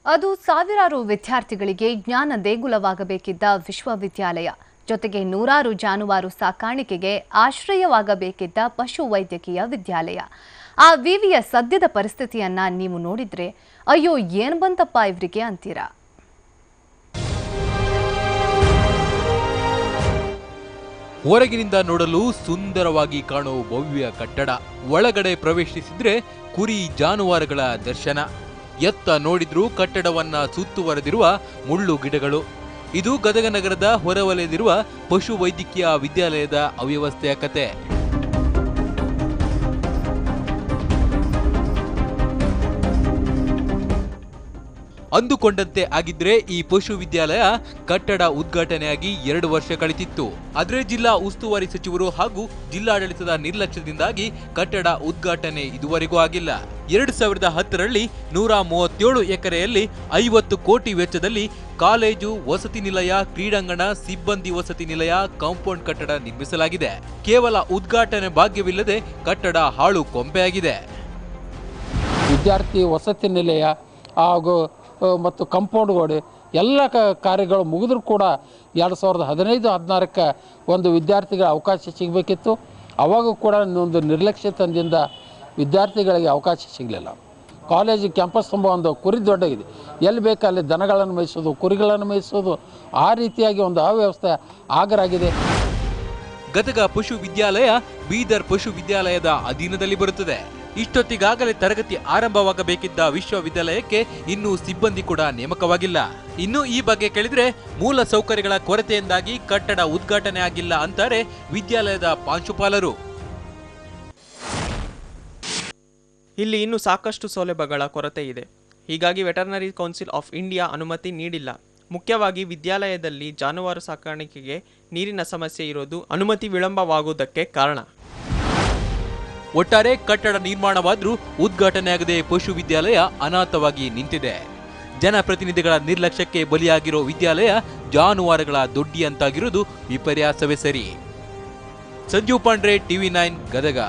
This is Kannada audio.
ಅದು ಸಾವಿರಾರು ವಿದ್ಯಾರ್ಥಿಗಳಿಗೆ ಜ್ಞಾನ ದೇಗುಲವಾಗಬೇಕಿದ್ದ ವಿಶ್ವವಿದ್ಯಾಲಯ, ಜೊತೆಗೆ ನೂರಾರು ಜಾನುವಾರು ಸಾಕಾಣಿಕೆಗೆ ಆಶ್ರಯವಾಗಬೇಕಿದ್ದ ಪಶು ವೈದ್ಯಕೀಯ ವಿದ್ಯಾಲಯ. ಆ ವಿವಿಯ ಸದ್ಯದ ಪರಿಸ್ಥಿತಿಯನ್ನ ನೀವು ನೋಡಿದ್ರೆ ಅಯ್ಯೋ ಏನು ಬಂತಪ್ಪ ಇವರಿಗೆ ಅಂತೀರಾ. ಹೊರಗಿನಿಂದ ನೋಡಲು ಸುಂದರವಾಗಿ ಕಾಣುವ ಭವ್ಯ ಕಟ್ಟಡ, ಒಳಗಡೆ ಪ್ರವೇಶಿಸಿದ್ರೆ ಕುರಿ ಜಾನುವಾರುಗಳ ದರ್ಶನ. ಎತ್ತ ನೋಡಿದ್ರೂ ಕಟ್ಟಡವನ್ನ ಸುತ್ತುವರೆದಿರುವ ಮುಳ್ಳು ಗಿಡಗಳು. ಇದು ಗದಗ ನಗರದ ಹೊರವಲಯದಿರುವ ಪಶು ವೈದ್ಯಕೀಯ ವಿದ್ಯಾಲಯದ ಅವ್ಯವಸ್ಥೆಯ ಕತೆ. ಅಂದುಕೊಂಡಂತೆ ಆಗಿದ್ರೆ ಈ ಪಶು ವಿದ್ಯಾಲಯ ಕಟ್ಟಡ ಉದ್ಘಾಟನೆಯಾಗಿ 2 ವರ್ಷ ಕಳೆದಿತ್ತು. ಆದರೆ ಜಿಲ್ಲಾ ಉಸ್ತುವಾರಿ ಸಚಿವರು ಹಾಗೂ ಜಿಲ್ಲಾಡಳಿತದ ನಿರ್ಲಕ್ಷ್ಯದಿಂದಾಗಿ ಕಟ್ಟಡ ಉದ್ಘಾಟನೆ ಇದುವರೆಗೂ ಆಗಿಲ್ಲ. 2010ರಲ್ಲಿ 137 ಎಕರೆಯಲ್ಲಿ 50 ಕೋಟಿ ವೆಚ್ಚದಲ್ಲಿ ಕಾಲೇಜು, ವಸತಿ ನಿಲಯ, ಕ್ರೀಡಾಂಗಣ, ಸಿಬ್ಬಂದಿ ವಸತಿ ನಿಲಯ, ಕಾಂಪೌಂಡ್ ಕಟ್ಟಡ ನಿರ್ಮಿಸಲಾಗಿದೆ. ಕೇವಲ ಉದ್ಘಾಟನೆ ಭಾಗ್ಯವಿಲ್ಲದೆ ಕಟ್ಟಡ ಹಾಳು ಕೊಂಪೆಯಾಗಿದೆ. ವಿದ್ಯಾರ್ಥಿ ವಸತಿ ನಿಲಯ ಹಾಗೂ ಮತ್ತು ಕಾಂಪೌಂಡ್ ಗೋಡೆ ಎಲ್ಲ ಕಾರ್ಯಗಳು ಮುಗಿದ್ರೂ ಕೂಡ 2015-16ಕ್ಕೆ ಒಂದು ವಿದ್ಯಾರ್ಥಿಗಳ ಅವಕಾಶ ಸಿಗಬೇಕಿತ್ತು. ಅವಾಗ ಕೂಡ ಒಂದು ನಿರ್ಲಕ್ಷ್ಯತನದಿಂದ ವಿದ್ಯಾರ್ಥಿಗಳಿಗೆ ಅವಕಾಶ ಸಿಗಲಿಲ್ಲ. ಕಾಲೇಜು ಕ್ಯಾಂಪಸ್ ತುಂಬ ಒಂದು ಕುರಿ ದೊಡ್ಡಗಿದೆ, ಎಲ್ಲಿ ಬೇಕಲ್ಲಿ ದನಗಳನ್ನು ಮೇಯಿಸೋದು, ಕುರಿಗಳನ್ನು ಮೇಯಿಸೋದು, ಆ ರೀತಿಯಾಗಿ ಒಂದು ಅವ್ಯವಸ್ಥೆ ಆಗರಾಗಿದೆ. ಗದಗ ಪಶು ವಿದ್ಯಾಲಯ ಬೀದರ್ ಪಶು ವಿದ್ಯಾಲಯದ ಅಧೀನದಲ್ಲಿ ಬರುತ್ತದೆ. ಇಷ್ಟೊತ್ತಿಗಾಗಲೇ ತರಗತಿ ಆರಂಭವಾಗಬೇಕಿದ್ದ ವಿಶ್ವವಿದ್ಯಾಲಯಕ್ಕೆ ಇನ್ನೂ ಸಿಬ್ಬಂದಿ ಕೂಡ ನೇಮಕವಾಗಿಲ್ಲ. ಇನ್ನು ಈ ಬಗ್ಗೆ ಕೇಳಿದ್ರೆ ಮೂಲ ಸೌಕರ್ಯಗಳ ಕೊರತೆಯಿಂದಾಗಿ ಕಟ್ಟಡ ಉದ್ಘಾಟನೆ ಆಗಿಲ್ಲ ಅಂತಾರೆ ವಿದ್ಯಾಲಯದ ಪ್ರಾಂಶುಪಾಲರು. ಇಲ್ಲಿ ಇನ್ನೂ ಸಾಕಷ್ಟು ಸೌಲಭ್ಯಗಳ ಕೊರತೆ ಇದೆ. ಹೀಗಾಗಿ ವೆಟರ್ನರಿ ಕೌನ್ಸಿಲ್ ಆಫ್ ಇಂಡಿಯಾ ಅನುಮತಿ ನೀಡಿಲ್ಲ. ಮುಖ್ಯವಾಗಿ ವಿದ್ಯಾಲಯದಲ್ಲಿ ಜಾನುವಾರು ಸಾಕಾಣಿಕೆಗೆ ನೀರಿನ ಸಮಸ್ಯೆ ಇರೋದು ಅನುಮತಿ ವಿಳಂಬವಾಗುವುದಕ್ಕೆ ಕಾರಣ. ಒಟ್ಟಾರೆ ಕಟ್ಟಡ ನಿರ್ಮಾಣವಾದ್ರೂ ಉದ್ಘಾಟನೆಯಾಗದೆ ಪಶು ವಿದ್ಯಾಲಯ ಅನಾಥವಾಗಿ ನಿಂತಿದೆ. ಜನಪ್ರತಿನಿಧಿಗಳ ನಿರ್ಲಕ್ಷ್ಯಕ್ಕೆ ಬಲಿಯಾಗಿರೋ ವಿದ್ಯಾಲಯ ಜಾನುವಾರುಗಳ ದೊಡ್ಡಿಯಂತಾಗಿರುವುದು ವಿಪರ್ಯಾಸವೇ ಸರಿ. ಸಂಜೀವ್ ಪಾಂಡ್ರೆ, TV9 ಗದಗ.